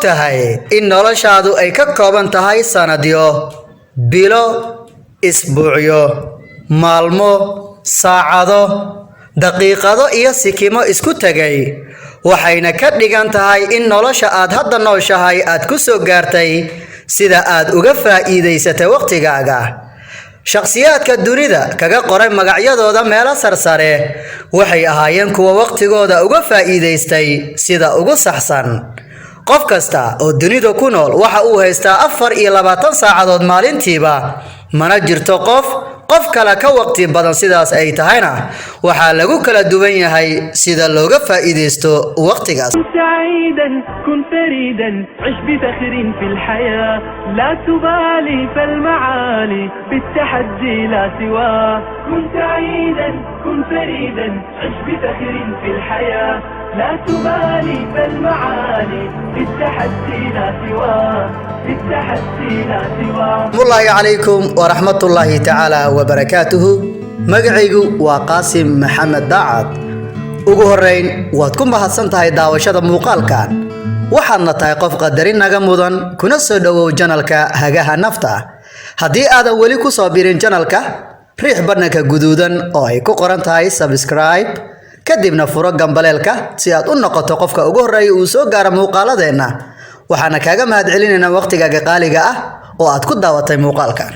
ogtahay in noloshaadu ay ka kooban tahay sanadyo, bilo, isbuucyo, maalmo, saacado, daqiiqado iyo sikimo isku tagay, waxayna ka dhigan tahay in nolosha aad hadda nooshahay aad ku soo gaartay sida aad uga faa'iidaysatay waqtigaaga. shakhsiyaadka dunida kaga qoray magacyadooda meelo sarsare waxay ahaayeen kuwa waqtigooda uga faa'iidaystay sida ugu saxsan. qof kasta oo dunida ku nool waxa uu haystaa 24 saacadood maalintiiba, mana jirto qof kale ka waqti badan. sidaas ay tahayna waxa lagu kala duwan yahay sida looga faa'iideysto waqtigaas. سعيدا كن فريدا عش بفخر في الحياة لا تبالي فالمعالي بالتحدي لا سواه كن سعيدا كن فريدا عش بفخر في الحياة لا تبالي فالمعالي بالتحدي لا سواه بالتحدي لا سواه. الله عليكم ورحمة الله تعالى وبركاته. magacaygu waa Qaasim Maxamed Daacad. ugu horeyn waad ku mahadsan tahay daawashada muuqaalkan, waxaadna tahay qof qadarin naga mudan, kuna soo dhawow channelka Hagaha Nafta. haddii aadan weli ku soo biirin channelka, riix badhanka guduudan oo ay ku qoran tahay subscribe, kadibna furo gambaleelka si aad u noqoto qofka ugu horeeya uu soo gaaro muuqaaladeena. waxaana kaaga mahadcelinaynaa waqtigaaga qaaliga ah oo aad ku daawatay muuqaalkan.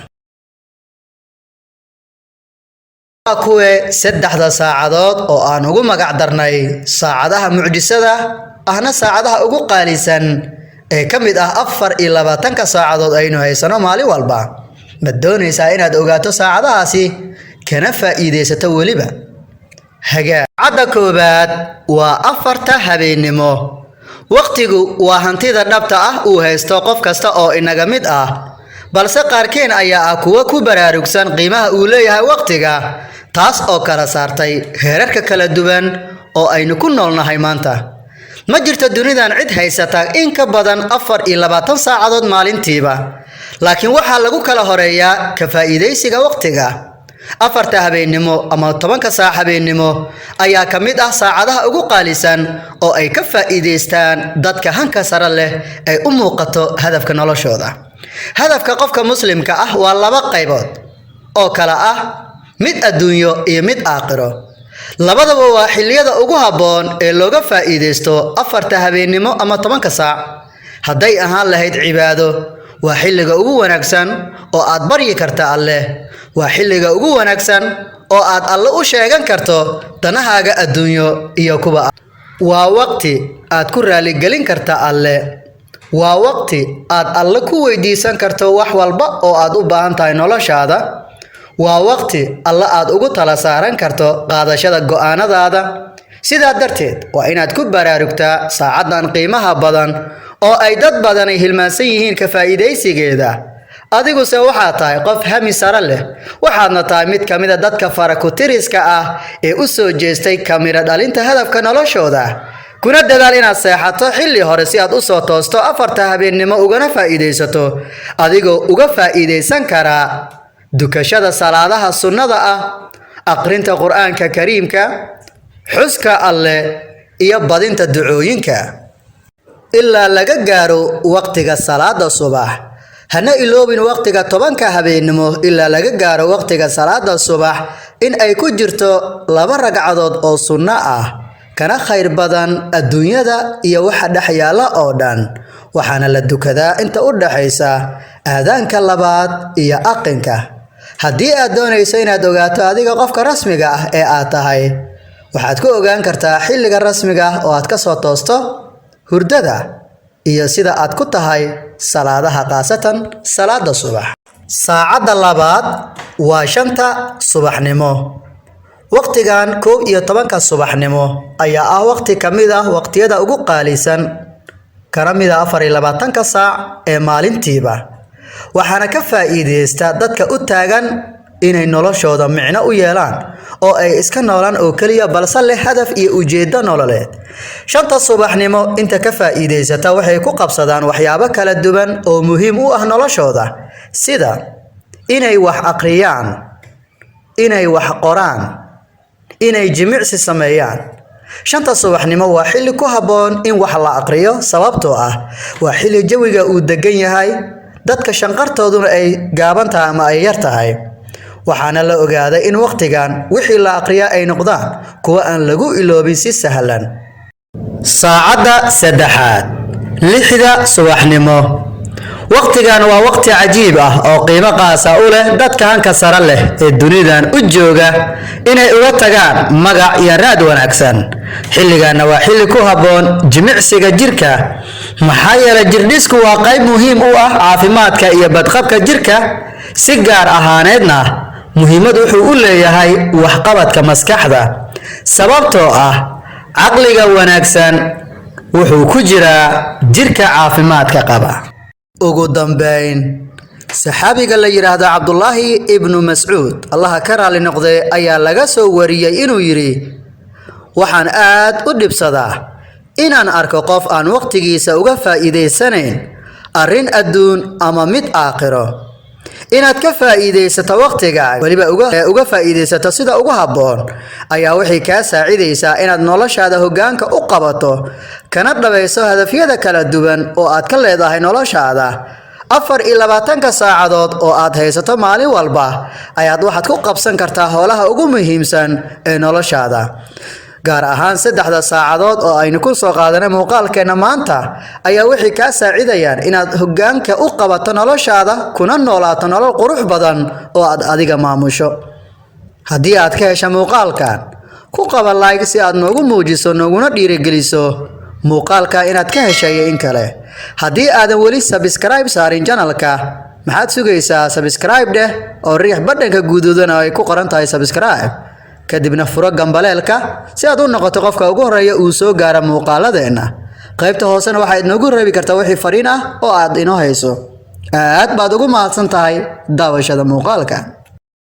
kuwe 3 saacadood oo aan ugu magac darnay saacadaha mucjisada ahna saacadaha ugu qaalisan ee kamid ah 24 saacadood aynu haysano maalin walba. ma doonaysaa inaad ogaato saacadahaasi kana faa'iideysato weliba? saacada koobaad waa 4 habeenimo. waqtigu waa hantida dhabta ah uu haysto qof kasta oo inaga mid ah, balse qaarkeen ayaa ah kuwa ku baraarugsan qiimaha uu leeyahay waqtiga, taas oo kala saartay heerarka kala duwan oo aynu ku noolnahay maanta. ma jirto dunidan cid haysata in ka badan 24 saacadood maalintiiba, laakiin waxaa lagu kala horeeyaa ka faa'iideysiga waqtiga. 4 habeenimo ama 10 saac habeenimo ayaa ka mid ah saacadaha ugu qaalisan oo ay ka faa'iideystaan dadka hanka sare leh ay u muuqato hadafka noloshooda. hadafka qofka muslimka ah waa 2 qaybood oo kala ah mid adduunyo iyo mid aakhiro. labadaba waa xilliyada ugu habboon ee looga faa'iideysto 4 habeenimo ama 10 saac. hadday ahaan lahayd cibaado, waa xilliga ugu wanaagsan oo aad baryi karta Alle. waa xilliga ugu wanaagsan oo aad Alle u sheegan karto danahaaga adduunyo iyo kuwa. waa waqti aad ku raali gelin karta Alle. waa waqti aad Alle ku weydiisan karto wax walba oo aad u baahan tahay noloshaada. waa waqti Alle aad ugu tala saaran karto qaadashada go'aanadaada. sidaa darteed waa inaad ku baraarugtaa saacadan qiimaha badan oo ay dad badan ay hilmaansan yihiin ka faa'iideysigeeda. adiguse waxaad tahay qof hami sare leh, waxaadna tahay mid ka mid ah dadka farakutiriska ah ee u soo jeestay kamira dhalinta hadafka noloshooda. kuna dadaal inaad seexato xilli hore si aad u soo toosto 4 habeenimo ugana faa'iideysato, adigoo uga faa'iideysan kara dukashada salaadaha sunnada ah, aqrinta quraanka kariimka, xuska Alle iyo badinta ducooyinka. ilaa laga gaaro waqtiga salaada subax, hana iloobin waqtiga 10 habeenimo ilaa laga gaaro waqtiga salaada subax in ay ku jirto 2 ragcadood oo sunna ah, kana khayr badan adduunyada iyo waxa dhaxyaala oo dhan. waxaana la dukadaa inta u dhaxaysa aadaanka labaad iyo aqinka. haddii aad doonayso inaad ogaato adiga qofka rasmiga ah ee aad tahay, waxaad ku ogaan kartaa xilliga rasmiga ah oo aad ka soo toosto hurdada iyo sida aad ku tahay salaadaha, qaasatan salaada subax. saacada labaad waa 5 subaxnimo. waqtigan 11 subaxnimo ayaa ah waqti kamid ah waqtiyada ugu qaalisan, kana mid ah 24 saac ee maalintiiba. waxaana ka faa'iideysta dadka u taagan inay noloshooda micno u yeelaan oo ay iska noolaan oo kaliya, balse leh hadaf iyo ujeedo nololeed. 5 subaxnimo inta ka faa'iideysata waxay ku qabsadaan waxyaabo kala duwan oo muhiim u ah noloshooda, sida inay wax aqriyaan, inay wax qoraan, inay jimicsi sameeyaan, shanta subaxnimo waa xilli ku habboon in wax la aqriyo sababtoo ah waa xilli jawiga uu degan yahay dadka shanqartooduna ay gaaban tahay ama ay yar tahay waxaana la ogaaday in waqtigan wixii la aqriyaa ay noqdaan kuwa aan lagu iloobin si sahlan saacada saddexaad 6 subaxnimo waqtigan waa waqti cajiib ah oo qiimo qaas ah u leh dadka hanka sare leh ee dunidan u jooga inay uga tagaan magac iyo raad wanaagsan xilligan waa xilli ku habboon jimicsiga jirka maxaa yeelay jirdhisku waa qayb muhiim u ah caafimaadka iyo badqabka jirka si gaar ahaaneedna muhiimad wuxuu u leeyahay waxqabadka maskaxda sababtoo ah caqliga wanaagsan wuxuu ku jiraa jirka caafimaadka qaba ugu dambeyn saxaabiga la yiraahdo Cabdullaahi ibn Mas'uud Allah ka raali noqday ayaa laga soo wariyay inuu yiri waxaan aad u dhibsadaa inaan arko qof aan waqtigiisa uga faa'iideysanayn arrin adduun ama mid aakhiro inaad ka faa'iideysato waqtigaaga waliba uga faa'iideysato sida ugu habboon ayaa wixii ka saacideysa inaad noloshaada hoggaanka u qabato kana dhabayso hadafyada kala duwan oo aad ka leedahay noloshaada 24 saacadood oo aad haysato maalin walba ayaad waxaad ku qabsan kartaa howlaha ugu muhiimsan ee noloshaada gaar ahaan 3 saacadood oo aynu ku soo qaadanay muuqaalkeena maanta ayaa wixii ka saacidayaan inaad hoggaanka u qabato noloshaada kuna noolaato nolol qurux badan oo aad adiga maamusho haddii aad ka hesho muuqaalkan ku qaba like si aad noogu muujiso nooguna dhiirigeliso muuqaalka inaad ka heshay in kale haddii aadan weli subscribe saarin channelka maxaad sugaysaa subscribe dheh oo riix badhanka guduudan ay ku qoran tahay subscribe kadibna furo gambaleelka si aad u noqoto qofka ugu horeeya uu soo gaaro muuqaaladeena qaybta hoosena waxaad noogu reebi kartaa wixii fariin ah oo aad inoo hayso aad baad ugu mahadsan tahay daawashada muuqaalka